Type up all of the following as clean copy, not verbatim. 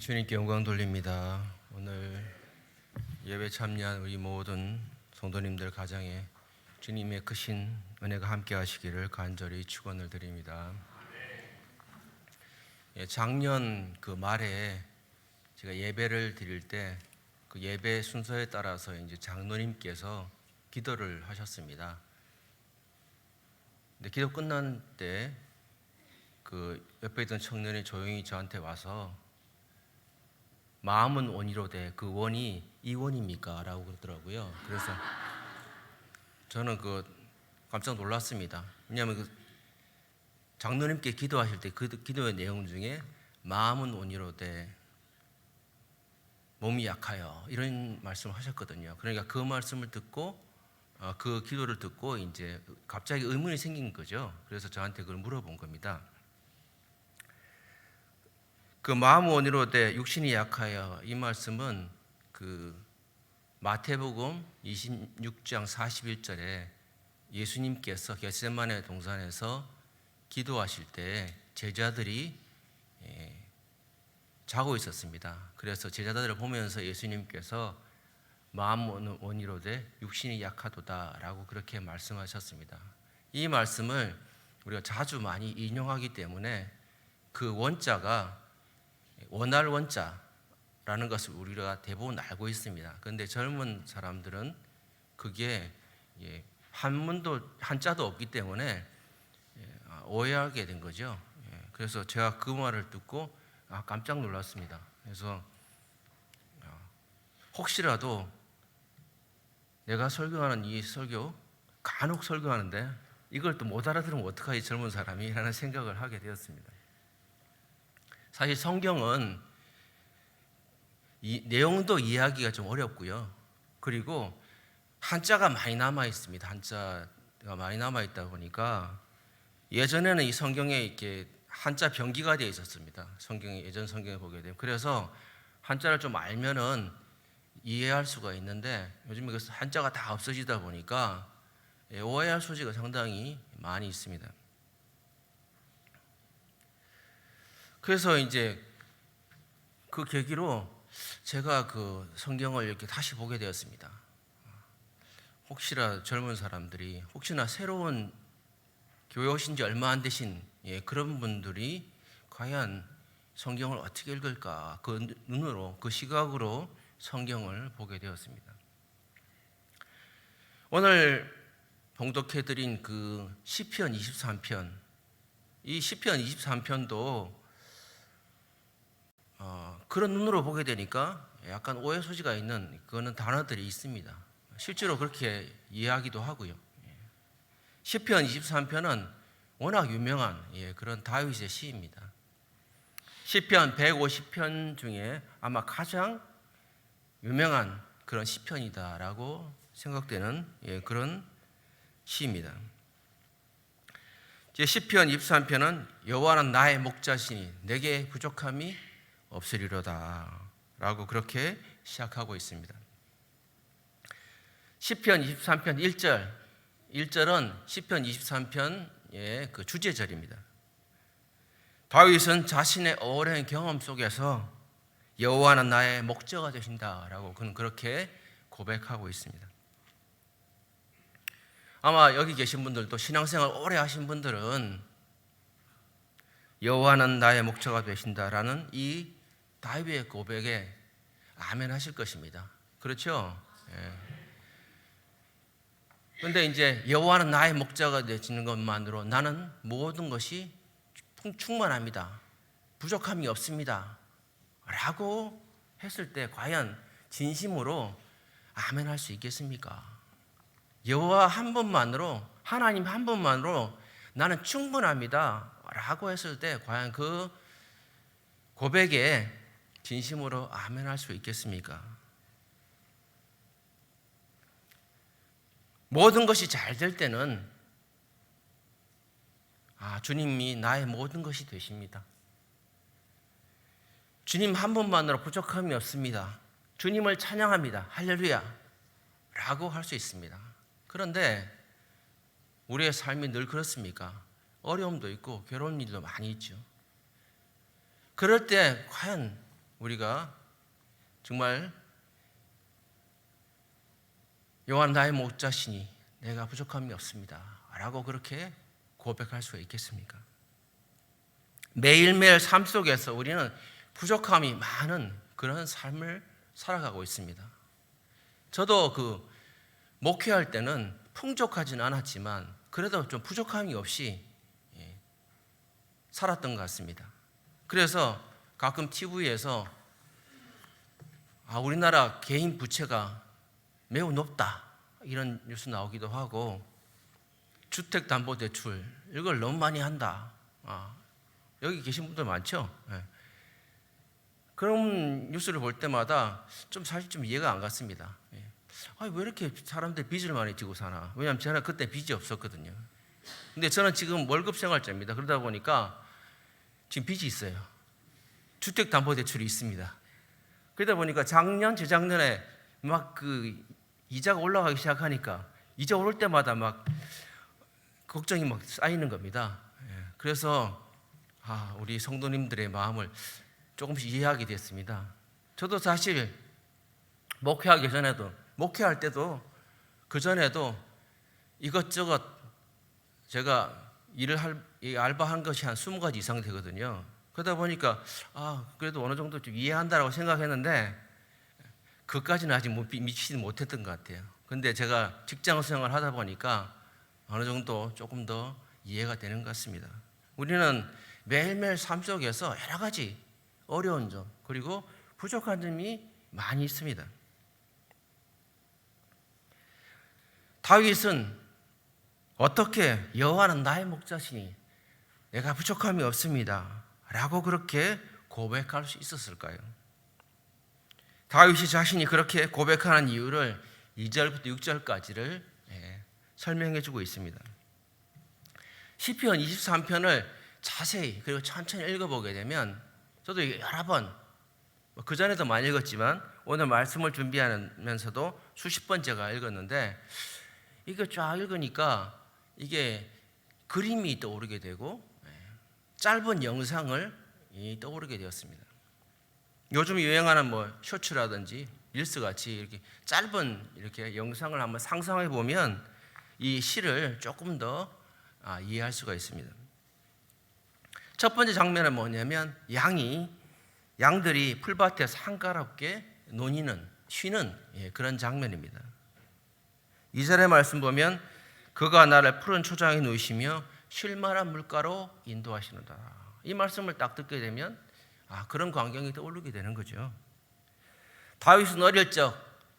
주님께 영광 돌립니다. 오늘 예배 참여한 우리 모든 성도님들 가정에 주님의 크신 은혜가 함께 하시기를 간절히 축원을 드립니다. 작년 그 말에 제가 예배를 드릴 때 그 예배 순서에 따라서 이제 장로님께서 기도를 하셨습니다. 근데 기도 끝난 때 그 옆에 있던 청년이 조용히 저한테 와서 마음은 원이로되 그 원이 이 원입니까? 라고 그러더라고요. 그래서 저는 깜짝 놀랐습니다. 왜냐하면 그 장로님께 기도하실 때 그 기도의 내용 중에 마음은 원이로되 몸이 약하여 이런 말씀을 하셨거든요. 그러니까 그 말씀을 듣고 그 기도를 듣고 이제 갑자기 의문이 생긴 거죠. 그래서 저한테 그걸 물어본 겁니다. 그 마음 원이로되 육신이 약하여, 이 말씀은 그 마태복음 26장 41절에 예수님께서 겟세마네 동산에서 기도하실 때 제자들이 자고 있었습니다. 그래서 제자들을 보면서 예수님께서 마음 원이로되 육신이 약하도다라고 그렇게 말씀하셨습니다. 이 말씀을 우리가 자주 많이 인용하기 때문에 그 원자가 원할 원자라는 것을 우리가 대부분 알고 있습니다. 그런데 젊은 사람들은 그게 한자도 없기 때문에 오해하게 된 거죠. 그래서 제가 그 말을 듣고 깜짝 놀랐습니다. 그래서 혹시라도 내가 설교하는 이 설교 간혹 설교하는데 이걸 또 못 알아들으면 어떡하지 젊은 사람이 라는 생각을 하게 되었습니다. 사실 성경은 이 내용도 이해하기가 좀 어렵고요. 그리고 한자가 많이 남아 있습니다. 한자가 많이 남아 있다 보니까 예전에는 이 성경에 이렇게 한자 병기가 되어 있었습니다. 예전 성경에 보게 되면. 그래서 한자를 좀 알면은 이해할 수가 있는데 요즘에 한자가 다 없어지다 보니까 오해할 소지가 상당히 많이 있습니다. 그래서 이제 그 계기로 제가 그 성경을 이렇게 다시 보게 되었습니다. 혹시나 젊은 사람들이, 혹시나 새로운 교회 오신 지 얼마 안 되신 그런 분들이 과연 성경을 어떻게 읽을까, 그 눈으로, 그 시각으로 성경을 보게 되었습니다. 오늘 봉독해드린 그 시편 23편, 이 시편 23편도 그런 눈으로 보게 되니까 약간 오해 소지가 있는 그거는 단어들이 있습니다. 실제로 그렇게 이해하기도 하고요. 시편 23편은 워낙 유명한 그런 다윗의 시입니다. 시편 150편 중에 아마 가장 유명한 그런 시편이다라고 생각되는 그런 시입니다. 시편 23편은 여호와는 나의 목자시니 내게 부족함이 없으리로다 라고 그렇게 시작하고 있습니다. 시편 23편 1절은 시편 23편의 그 주제절입니다. 다윗은 자신의 오랜 경험 속에서 여호와는 나의 목자가 되신다라고 그는 그렇게 고백하고 있습니다. 아마 여기 계신 분들도 신앙생활 오래 하신 분들은 여호와는 나의 목자가 되신다라는 이 다윗의 고백에 아멘 하실 것입니다. 그렇죠? 그런데 이제 여호와는 나의 목자가 되시는 것만으로 나는 모든 것이 충만합니다, 부족함이 없습니다 라고 했을 때 과연 진심으로 아멘 할 수 있겠습니까? 여호와 한 분만으로, 하나님 한 분만으로 나는 충분합니다 라고 했을 때 과연 그 고백에 진심으로 아멘 할 수 있겠습니까? 모든 것이 잘 될 때는 주님이 나의 모든 것이 되십니다. 주님 한 분만으로 부족함이 없습니다. 주님을 찬양합니다. 할렐루야 라고 할 수 있습니다. 그런데 우리의 삶이 늘 그렇습니까? 어려움도 있고 괴로운 일도 많이 있죠. 그럴 때 과연 우리가 정말 여호와는 나의 목자시니 내가 부족함이 없습니다 라고 그렇게 고백할 수가 있겠습니까? 매일매일 삶 속에서 우리는 부족함이 많은 그런 삶을 살아가고 있습니다. 저도 목회할 때는 풍족하지는 않았지만 그래도 좀 부족함이 없이 살았던 것 같습니다. 그래서 가끔 TV에서 우리나라 개인 부채가 매우 높다 이런 뉴스 나오기도 하고 주택담보대출 이걸 너무 많이 한다. 여기 계신 분들 많죠? 그런 뉴스를 볼 때마다 사실 좀 이해가 안 갔습니다. 왜 이렇게 사람들 빚을 많이 지고 사나? 왜냐하면 저는 그때 빚이 없었거든요. 근데 저는 지금 월급 생활자입니다. 그러다 보니까 지금 빚이 있어요. 주택담보대출이 있습니다. 그러다 보니까 재작년에 막 이자가 올라가기 시작하니까 이자 오를 때마다 막 걱정이 막 쌓이는 겁니다. 그래서 우리 성도님들의 마음을 조금씩 이해하게 됐습니다. 저도 사실 목회하기 전에도 목회할 때도 그 전에도 이것저것 제가 알바한 것이 한 20가지 이상 되거든요. 그러다 보니까 그래도 어느 정도 좀 이해한다라고 생각했는데 그까지는 아직 미치지 못했던 것 같아요. 근데 제가 직장 생활을 하다 보니까 어느 정도 조금 더 이해가 되는 것 같습니다. 우리는 매일매일 삶 속에서 여러 가지 어려운 점 그리고 부족한 점이 많이 있습니다. 다윗은 어떻게 여호와는 나의 목자시니 내가 부족함이 없습니다 라고 그렇게 고백할 수 있었을까요? 다윗이 자신이 그렇게 고백하는 이유를 2절부터 6절까지를 설명해 주고 있습니다. 시편 23편을 자세히 그리고 천천히 읽어보게 되면 저도 여러 번 그전에도 많이 읽었지만 오늘 말씀을 준비하면서도 수십 번 제가 읽었는데 이거 쫙 읽으니까 이게 그림이 떠오르게 되고 짧은 영상을 떠오르게 되었습니다. 요즘 유행하는 쇼츠라든지 릴스 같이 이렇게 짧은 이렇게 영상을 한번 상상해 보면 이 시를 조금 더 이해할 수가 있습니다. 첫 번째 장면은 뭐냐면 양들이 풀밭에서 한가롭게 쉬는 그런 장면입니다. 2절의 말씀 보면 그가 나를 푸른 초장에 누이시며 쉴만한 물가로 인도하시는다. 이 말씀을 딱 듣게 되면 그런 광경이 떠오르게 되는 거죠. 다윗은 어릴 적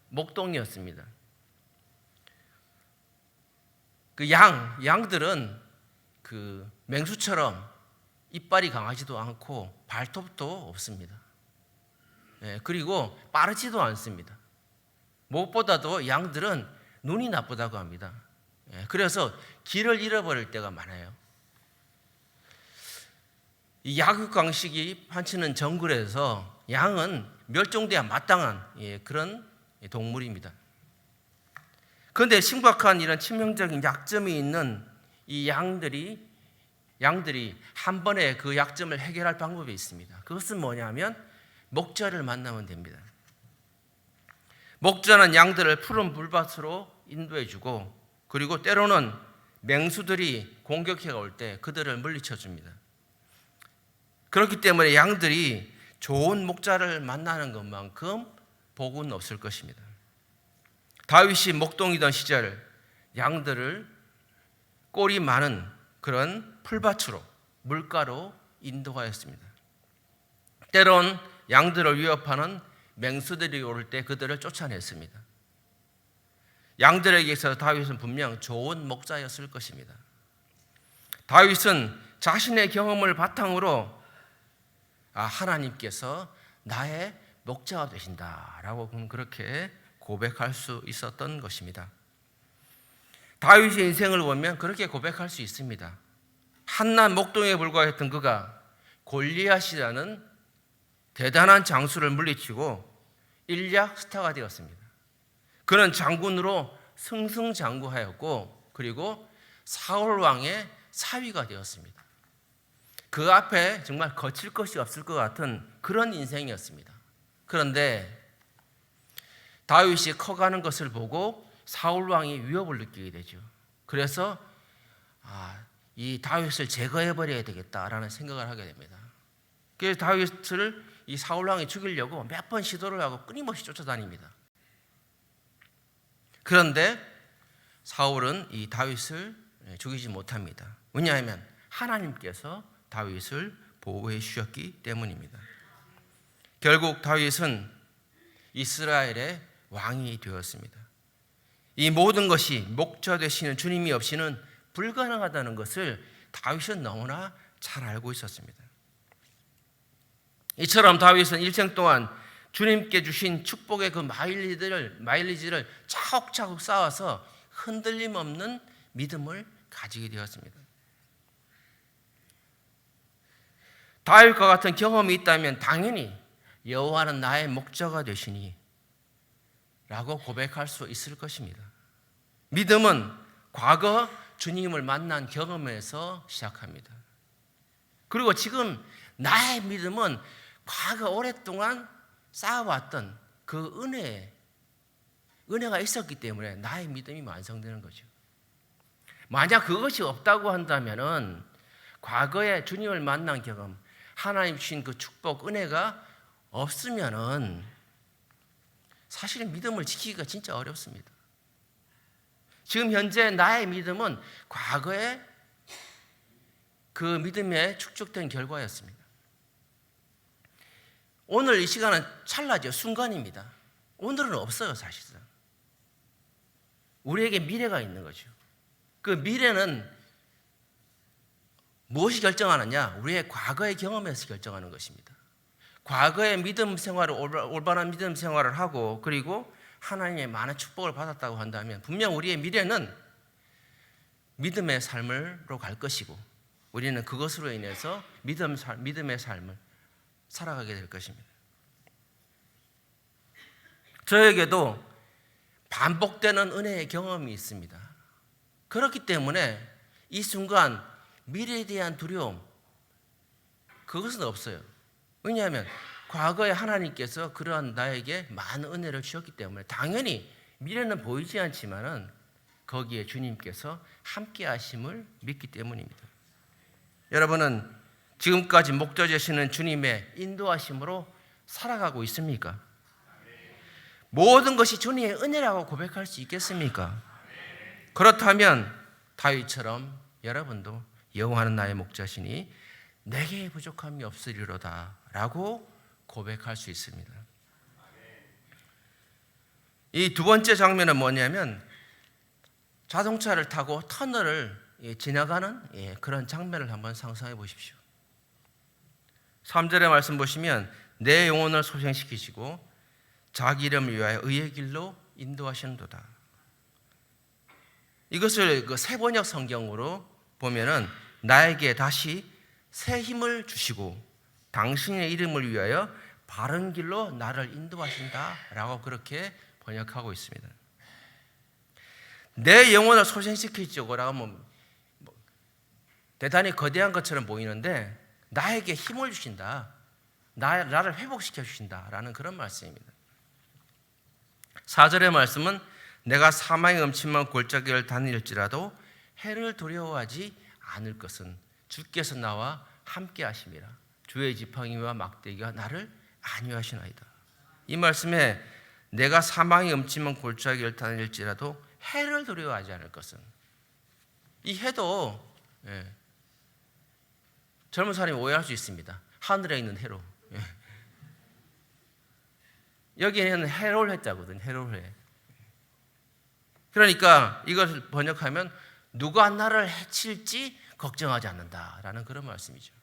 목동이었습니다. 양들은 맹수처럼 이빨이 강하지도 않고 발톱도 없습니다. 그리고 빠르지도 않습니다. 무엇보다도 양들은 눈이 나쁘다고 합니다. 그래서 길을 잃어버릴 때가 많아요. 이 약육강식이 판치는 정글에서 양은 멸종돼야 마땅한 그런 동물입니다. 그런데 심각한 이런 치명적인 약점이 있는 이 양들이 한 번에 그 약점을 해결할 방법이 있습니다. 그것은 뭐냐면 목자를 만나면 됩니다. 목자는 양들을 푸른 물밭으로 인도해주고 그리고 때로는 맹수들이 공격해 올 때 그들을 물리쳐 줍니다. 그렇기 때문에 양들이 좋은 목자를 만나는 것만큼 복은 없을 것입니다. 다윗이 목동이던 시절 양들을 꼴이 많은 그런 풀밭으로 물가로 인도하였습니다. 때론 양들을 위협하는 맹수들이 올 때 그들을 쫓아냈습니다. 양들에게 있어서 다윗은 분명 좋은 목자였을 것입니다. 다윗은 자신의 경험을 바탕으로 하나님께서 나의 목자가 되신다라고 그렇게 고백할 수 있었던 것입니다. 다윗의 인생을 보면 그렇게 고백할 수 있습니다. 한낱 목동에 불과했던 그가 골리앗이라는 대단한 장수를 물리치고 일약 스타가 되었습니다. 그는 장군으로 승승장구하였고 그리고 사울 왕의 사위가 되었습니다. 그 앞에 정말 거칠 것이 없을 것 같은 그런 인생이었습니다. 그런데 다윗이 커가는 것을 보고 사울 왕이 위협을 느끼게 되죠. 그래서 이 다윗을 제거해 버려야 되겠다라는 생각을 하게 됩니다. 그래서 다윗을 이 사울 왕이 죽이려고 몇 번 시도를 하고 끊임없이 쫓아다닙니다. 그런데 사울은 이 다윗을 죽이지 못합니다. 왜냐하면 하나님께서 다윗을 보호해 주셨기 때문입니다. 결국 다윗은 이스라엘의 왕이 되었습니다. 이 모든 것이 목자 되시는 주님이 없이는 불가능하다는 것을 다윗은 너무나 잘 알고 있었습니다. 이처럼 다윗은 일생 동안 주님께 주신 축복의 그 마일리지를 차곡차곡 쌓아서 흔들림 없는 믿음을 가지게 되었습니다. 다윗과 같은 경험이 있다면 당연히 여호와는 나의 목자가 되시니 라고 고백할 수 있을 것입니다. 믿음은 과거 주님을 만난 경험에서 시작합니다. 그리고 지금 나의 믿음은 과거 오랫동안 쌓아왔던 그 은혜가 있었기 때문에 나의 믿음이 완성되는 거죠. 만약 그것이 없다고 한다면은 과거에 주님을 만난 경험, 하나님 주신 그 축복, 은혜가 없으면은 사실 믿음을 지키기가 진짜 어렵습니다. 지금 현재 나의 믿음은 과거에 그 믿음에 축적된 결과였습니다. 오늘 이 시간은 찰나죠. 순간입니다. 오늘은 없어요, 사실상. 우리에게 미래가 있는 거죠. 그 미래는 무엇이 결정하느냐? 우리의 과거의 경험에서 결정하는 것입니다. 과거의 믿음 생활을, 올바른 믿음 생활을 하고 그리고 하나님의 많은 축복을 받았다고 한다면 분명 우리의 미래는 믿음의 삶으로 갈 것이고 우리는 그것으로 인해서 믿음의 삶을 살아가게 될 것입니다. 저에게도 반복되는 은혜의 경험이 있습니다. 그렇기 때문에 이 순간 미래에 대한 두려움, 그것은 없어요. 왜냐하면 과거에 하나님께서 그러한 나에게 많은 은혜를 주셨기 때문에 당연히 미래는 보이지 않지만은 거기에 주님께서 함께 하심을 믿기 때문입니다. 여러분은 지금까지 목자 되시는 주님의 인도하심으로 살아가고 있습니까? 모든 것이 주님의 은혜라고 고백할 수 있겠습니까? 그렇다면 다윗처럼 여러분도 여호와는 나의 목자시니 내게 부족함이 없으리로다 라고 고백할 수 있습니다. 이 두 번째 장면은 뭐냐면 자동차를 타고 터널을 지나가는 그런 장면을 한번 상상해 보십시오. 3절의 말씀 보시면 내 영혼을 소생시키시고 자기 이름을 위하여 의의 길로 인도하시는도다. 이것을 그 세번역 성경으로 보면은 나에게 다시 새 힘을 주시고 당신의 이름을 위하여 바른 길로 나를 인도하신다라고 그렇게 번역하고 있습니다. 내 영혼을 소생시키시고라고 하면 대단히 거대한 것처럼 보이는데 나에게 힘을 주신다, 나를 회복시켜 주신다라는 그런 말씀입니다. 4절의 말씀은 내가 사망의 음침한 골짜기를 다닐지라도 해를 두려워하지 않을 것은 주께서 나와 함께 하심이라. 주의 지팡이와 막대기가 나를 안위하시나이다. 이 말씀에 내가 사망의 음침한 골짜기를 다닐지라도 해를 두려워하지 않을 것은, 이 해도 젊은 사람이 오해할 수 있습니다. 하늘에 있는 해로. 여기에는 해롤 해자거든. 해롤 해. 그러니까 이것을 번역하면 누가 나를 해칠지 걱정하지 않는다라는 그런 말씀이죠.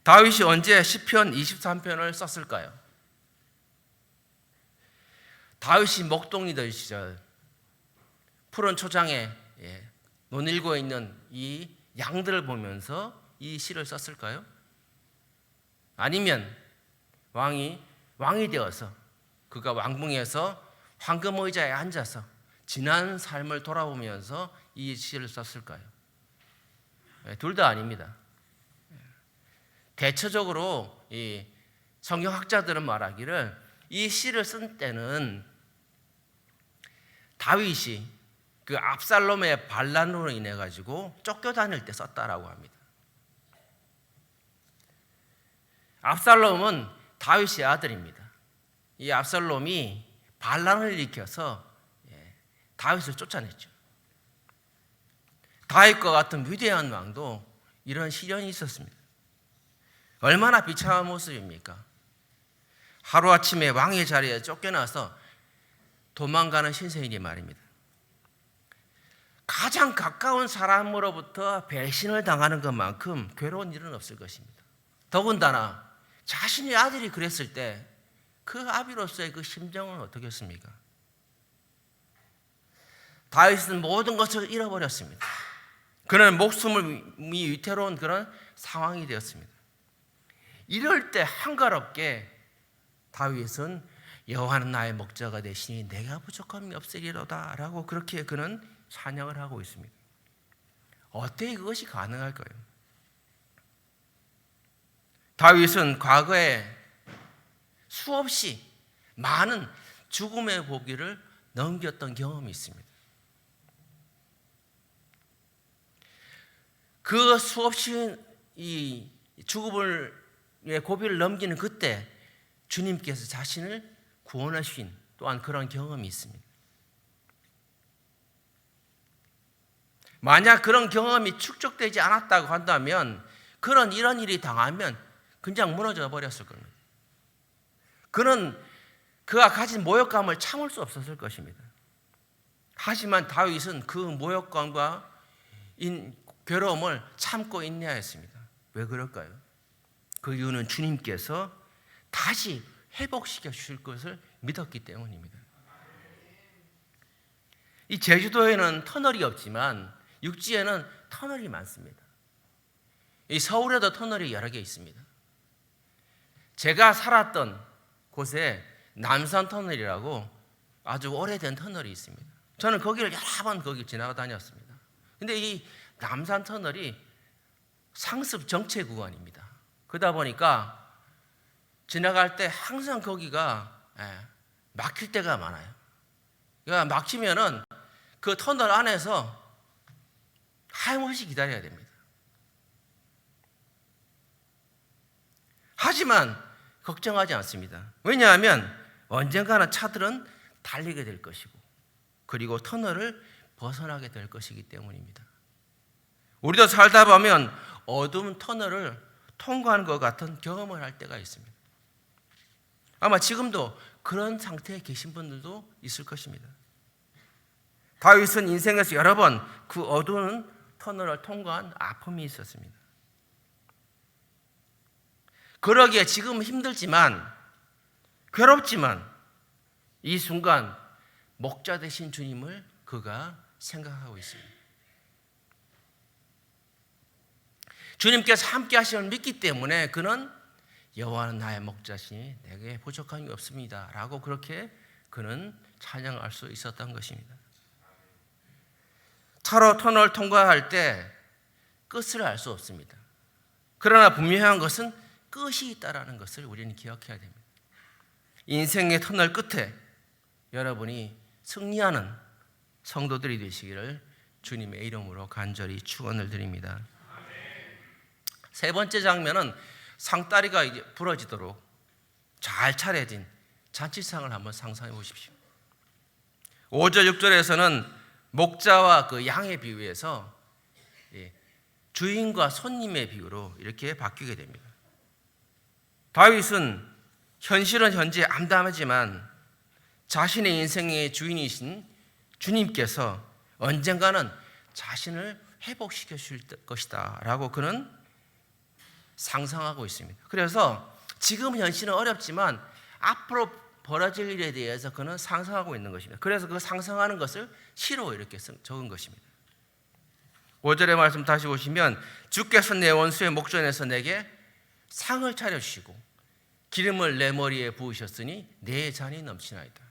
다윗이 언제 시편 23편을 썼을까요? 다윗이 목동이던 시절 푸른 초장에 논일고 있는 이 양들을 보면서 이 시를 썼을까요? 아니면 왕이 되어서 그가 왕궁에서 황금 의자에 앉아서 지난 삶을 돌아보면서 이 시를 썼을까요? 둘 다 아닙니다. 대체적으로 이 성경학자들은 말하기를 이 시를 쓴 때는 다윗이 그 압살롬의 반란으로 인해 가지고 쫓겨다닐 때 썼다라고 합니다. 압살롬은 다윗의 아들입니다. 이 압살롬이 반란을 일으켜서 다윗을 쫓아냈죠. 다윗과 같은 위대한 왕도 이런 시련이 있었습니다. 얼마나 비참한 모습입니까? 하루아침에 왕의 자리에 쫓겨나서 도망가는 신세인이 말입니다. 가장 가까운 사람으로부터 배신을 당하는 것만큼 괴로운 일은 없을 것입니다. 더군다나 자신의 아들이 그랬을 때 그 아비로서의 그 심정은 어떻겠습니까? 다윗은 모든 것을 잃어버렸습니다. 그는 목숨이 위태로운 그런 상황이 되었습니다. 이럴 때 한가롭게 다윗은 여호와는 나의 목자가 되시니 내가 부족함이 없으리로다 라고 그렇게 그는 찬양을 하고 있습니다. 어떻게 그것이 가능할까요? 다윗은 과거에 수없이 많은 죽음의 고비를 넘겼던 경험이 있습니다. 그 수없이 이 죽음의 고비를 넘기는 그때 주님께서 자신을 구원하신 또한 그런 경험이 있습니다. 만약 그런 경험이 축적되지 않았다고 한다면 이런 일이 당하면 그냥 무너져 버렸을 겁니다. 그가 가진 모욕감을 참을 수 없었을 것입니다. 하지만 다윗은 그 모욕감과 괴로움을 참고 인내하였습니다. 왜 그럴까요? 그 이유는 주님께서 다시 회복시켜 주실 것을 믿었기 때문입니다. 이 제주도에는 터널이 없지만 육지에는 터널이 많습니다. 이 서울에도 터널이 여러 개 있습니다. 제가 살았던 곳에 남산 터널이라고 아주 오래된 터널이 있습니다. 저는 거기를 여러 번 거기 지나가 다녔습니다. 근데 이 남산 터널이 상습 정체 구간입니다. 그러다 보니까 지나갈 때 항상 거기가 막힐 때가 많아요. 그러니까 막히면은 그 터널 안에서 하염없이 기다려야 됩니다. 하지만 걱정하지 않습니다. 왜냐하면 언젠가는 차들은 달리게 될 것이고 그리고 터널을 벗어나게 될 것이기 때문입니다. 우리도 살다 보면 어두운 터널을 통과하는 것 같은 경험을 할 때가 있습니다. 아마 지금도 그런 상태에 계신 분들도 있을 것입니다. 다윗은 인생에서 여러 번 그 어두운 터널을 통과한 아픔이 있었습니다. 그러기에 지금 힘들지만 괴롭지만 이 순간 목자 되신 주님을 그가 생각하고 있습니다. 주님께서 함께 하심을 믿기 때문에 그는 여호와는 나의 목자시니 내게 부족함이 없습니다 라고 그렇게 그는 찬양할 수 있었던 것입니다. 차로 터널 통과할 때 끝을 알 수 없습니다. 그러나 분명한 것은 끝이 있다라는 것을 우리는 기억해야 됩니다. 인생의 터널 끝에 여러분이 승리하는 성도들이 되시기를 주님의 이름으로 간절히 축원을 드립니다. 세 번째 장면은 상다리가 이제 부러지도록 잘 차려진 잔치상을 한번 상상해 보십시오. 5절 6절에서는 목자와 그 양의 비유에서 주인과 손님의 비유로 이렇게 바뀌게 됩니다. 다윗은 현실은 현재 암담하지만 자신의 인생의 주인이신 주님께서 언젠가는 자신을 회복시켜 주실 것이다 라고 그는 상상하고 있습니다. 그래서 지금 현실은 어렵지만 앞으로 벌어질 일에 대해서 그는 상상하고 있는 것입니다. 그래서 그 상상하는 것을 시로 이렇게 적은 것입니다. 5절의 말씀 다시 보시면 주께서 내 원수의 목전에서 내게 상을 차려주시고 기름을 내 머리에 부으셨으니 내 잔이 넘치나이다.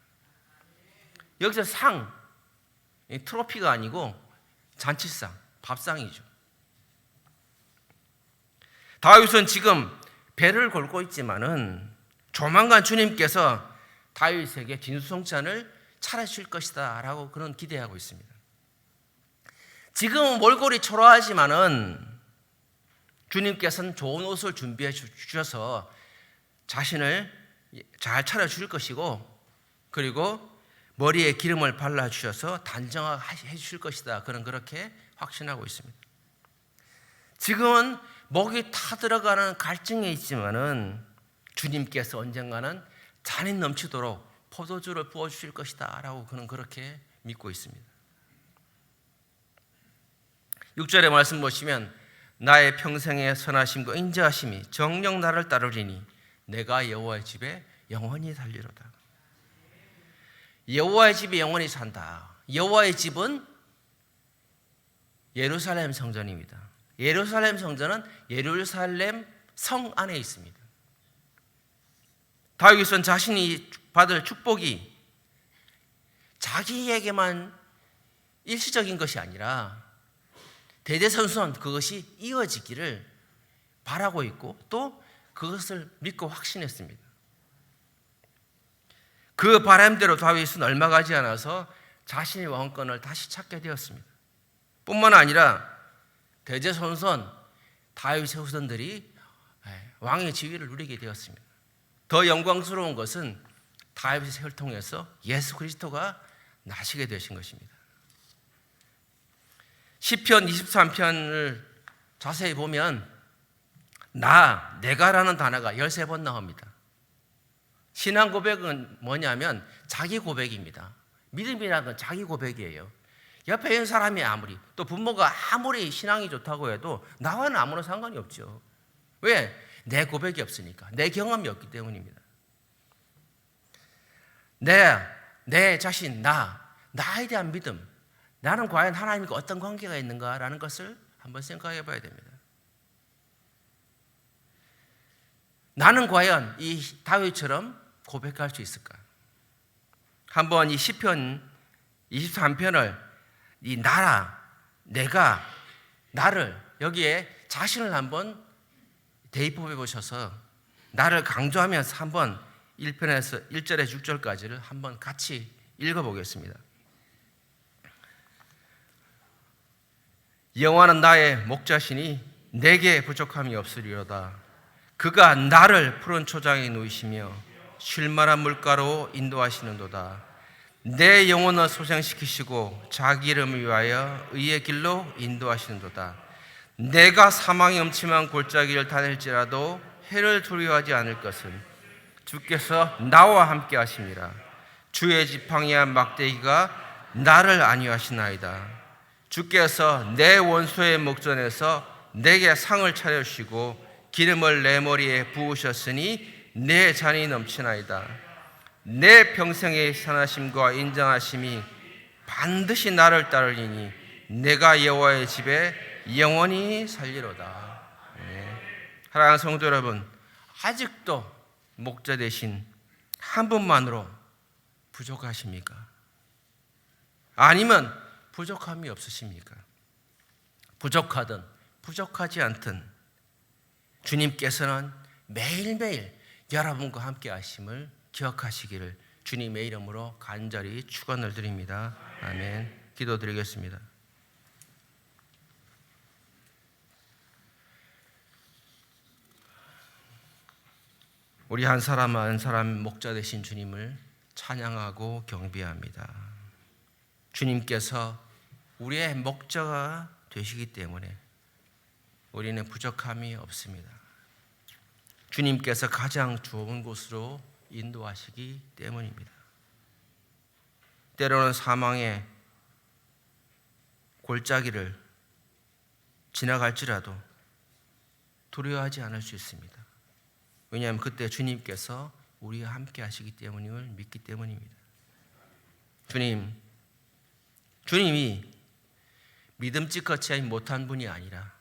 여기서 상, 트로피가 아니고 잔치상, 밥상이죠. 다윗은 지금 배를 골고 있지만은 조만간 주님께서 다윗에게 진수성찬을 차려주실 것이다 라고 그런 기대하고 있습니다. 지금은 몰골이 초라하지만은 주님께서는 좋은 옷을 준비해 주셔서 자신을 잘 차려줄 것이고, 그리고 머리에 기름을 발라주셔서 단정하게 해주실 것이다, 그렇게 확신하고 있습니다. 지금은 목이 타들어가는 갈증에 있지만은 주님께서 언젠가는 잔이 넘치도록 포도주를 부어주실 것이다 라고 그는 그렇게 믿고 있습니다. 6절의 말씀 보시면 나의 평생의 선하심과 인자하심이 정녕 나를 따르리니 내가 여호와의 집에 영원히 살리로다. 여호와의 집에 영원히 산다. 여호와의 집은 예루살렘 성전입니다. 예루살렘 성전은 예루살렘 성 안에 있습니다. 다윗은 자신이 받을 축복이 자기에게만 일시적인 것이 아니라 대대손손 그것이 이어지기를 바라고 있고 또 그것을 믿고 확신했습니다. 그 바람대로 다윗은 얼마 가지 않아서 자신의 왕권을 다시 찾게 되었습니다. 뿐만 아니라 대대손손 다윗의 후손들이 왕의 지위를 누리게 되었습니다. 더 영광스러운 것은 다윗의 혈통에서 예수 그리스도가 나시게 되신 것입니다. 시편 23편을 자세히 보면 내가라는 단어가 13번 나옵니다. 신앙 고백은 뭐냐면 자기 고백입니다. 믿음이라는 건 자기 고백이에요. 옆에 있는 사람이 아무리, 또 부모가 아무리 신앙이 좋다고 해도 나와는 아무런 상관이 없죠. 왜? 내 고백이 없으니까. 내 경험이 없기 때문입니다. 내 자신, 나에 대한 믿음, 나는 과연 하나님과 어떤 관계가 있는가라는 것을 한번 생각해 봐야 됩니다. 나는 과연 이 다윗처럼 고백할 수 있을까? 한번 이 시편 23편을 이 내가, 나를 여기에 자신을 한번 대입해 보셔서 나를 강조하면서 한번 1편에서 1절에 6절까지를 한번 같이 읽어보겠습니다. 여호와는 나의 목자시니 내게 부족함이 없으리로다. 그가 나를 푸른 초장에 누이시며 쉴만한 물가로 인도하시는도다. 내 영혼을 소생시키시고 자기 이름을 위하여 의의 길로 인도하시는도다. 내가 사망의 음침한 골짜기를 다닐지라도 해를 두려워하지 않을 것은 주께서 나와 함께 하심이라. 주의 지팡이와 막대기가 나를 안위하시나이다. 주께서 내 원수의 목전에서 내게 상을 차려주시고 기름을 내 머리에 부으셨으니 내 잔이 넘치나이다. 내 평생의 선하심과 인정하심이 반드시 나를 따르리니 내가 여호와의 집에 영원히 살리로다. 사랑하는 성도 여러분, 아직도 목자 되신 한 분만으로 부족하십니까? 아니면 부족함이 없으십니까? 부족하든 부족하지 않든 주님께서는 매일매일 여러분과 함께 하심을 기억하시기를 주님의 이름으로 간절히 축원을 드립니다. 아멘. 기도드리겠습니다. 우리 한 사람 한 사람 목자 되신 주님을 찬양하고 경배합니다. 주님께서 우리의 목자가 되시기 때문에 우리는 부족함이 없습니다. 주님께서 가장 좋은 곳으로 인도하시기 때문입니다. 때로는 사망의 골짜기를 지나갈지라도 두려워하지 않을 수 있습니다. 왜냐하면 그때 주님께서 우리와 함께 하시기 때문임을 믿기 때문입니다. 주님이 믿음직거치 못한 분이 아니라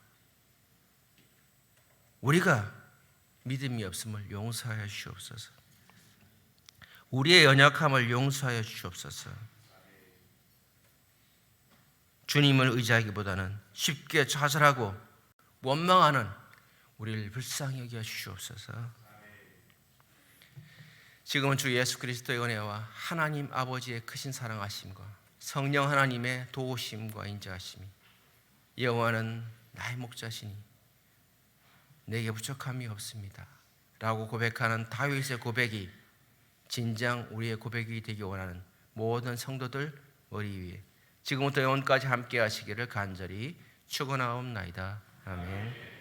우리가 믿음이 없음을 용서하여 주시옵소서. 우리의 연약함을 용서하여 주시옵소서. 주님을 의지하기보다는 쉽게 좌절하고 원망하는 우리를 불쌍히 여겨 주시옵소서. 지금은 주 예수 그리스도의 은혜와 하나님 아버지의 크신 사랑하심과 성령 하나님의 도우심과 인자하심이, 여호와는 나의 목자시니 내게 부족함이 없습니다 라고 고백하는 다윗의 고백이 진정 우리의 고백이 되기 원하는 모든 성도들 머리 위에 지금부터 영원까지 함께 하시기를 간절히 축원하옵나이다. 아멘.